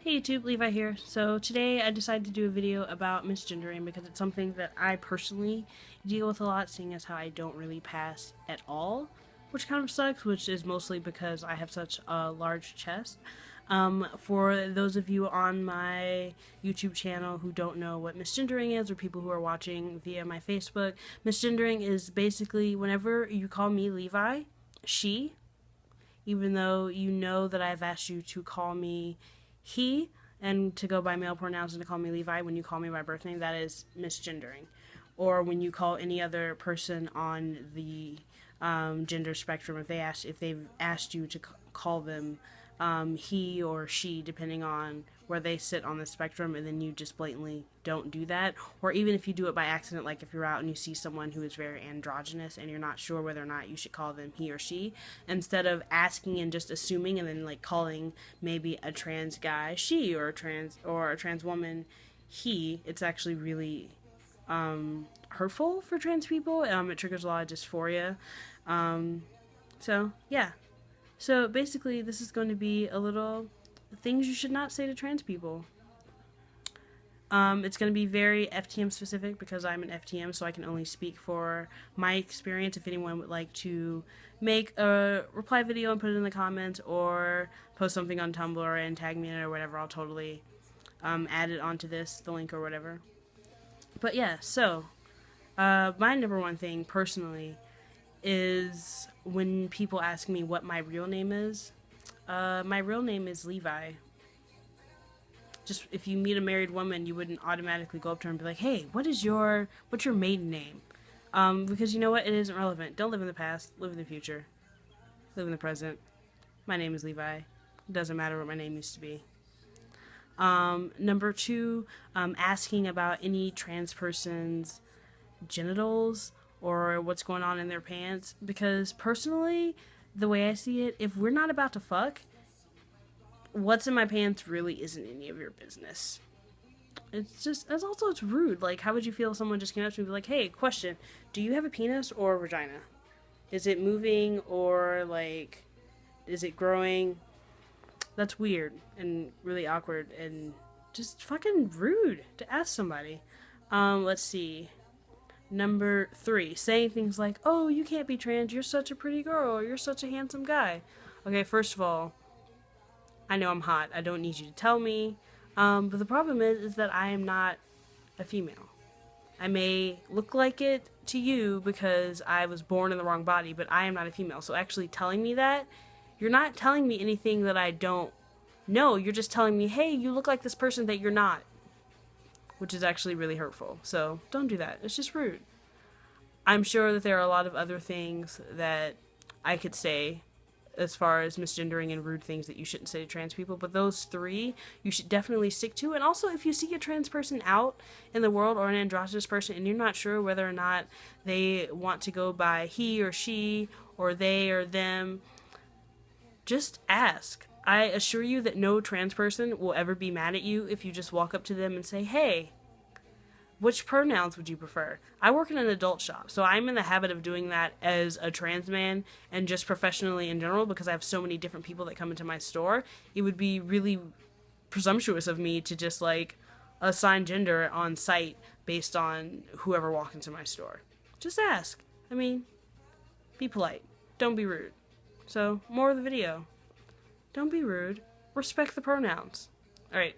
Hey YouTube, Levi here. So today I decided to do a video about misgendering because it's something that I personally deal with a lot, seeing as how I don't really pass at all, which kind of sucks, which is mostly because I have such a large chest. For those of you on my YouTube channel who don't know what misgendering is, or people who are watching via my Facebook, misgendering is basically whenever you call me Levi, she, even though you know that I've asked you to call me he and to go by male pronouns and to call me Levi when you call me by birth name, that is misgendering. Or when you call any other person on the gender spectrum, if they've asked you to call them he or she, depending on where they sit on the spectrum, and then you just blatantly don't do that. Or even if you do it by accident, like if you're out and you see someone who is very androgynous and you're not sure whether or not you should call them he or she, instead of asking and just assuming and then like calling maybe a trans guy she or a trans woman he, it's actually really hurtful for trans people. It triggers a lot of dysphoria. So yeah, so basically, this is going to be a little things you should not say to trans people. It's going to be very FTM specific because I'm an FTM, so I can only speak for my experience. If anyone would like to make a reply video and put it in the comments, or post something on Tumblr and tag me in it or whatever, I'll totally add it onto the link or whatever. But yeah, so my number one thing personally is when people ask me what my real name is. My real name is Levi. Just if you meet a married woman, you wouldn't automatically go up to her and be like, "Hey, what's your maiden name?" Because you know what, it isn't relevant. Don't live in the past. Live in the future. Live in the present. My name is Levi. It doesn't matter what my name used to be. Number two, asking about any trans person's genitals or what's going on in their pants, because personally, the way I see it, if we're not about to fuck, what's in my pants really isn't any of your business. It's rude. Like, how would you feel if someone just came up to me and be like, "Hey, question, do you have a penis or a vagina? Is it moving or like, is it growing?" That's weird and really awkward and just fucking rude to ask somebody. Let's see. Number three, saying things like, "Oh, you can't be trans, you're such a pretty girl, or you're such a handsome guy." Okay, first of all, I know I'm hot. I don't need you to tell me. But the problem is that I am not a female. I may look like it to you because I was born in the wrong body, but I am not a female. So actually telling me that, you're not telling me anything that I don't know. You're just telling me, "Hey, you look like this person that you're not," which is actually really hurtful. So don't do that. It's just rude. I'm sure that there are a lot of other things that I could say as far as misgendering and rude things that you shouldn't say to trans people, but those three you should definitely stick to. And also, if you see a trans person out in the world, or an androgynous person, and you're not sure whether or not they want to go by he or she or they or them, just ask. I assure you that no trans person will ever be mad at you if you just walk up to them and say, "Hey, which pronouns would you prefer?" I work in an adult shop, so I'm in the habit of doing that as a trans man and just professionally in general because I have so many different people that come into my store. It would be really presumptuous of me to just like assign gender on site based on whoever walks into my store. Just ask. I mean, be polite. Don't be rude. So, more of the video. Don't be rude. Respect the pronouns. Alright.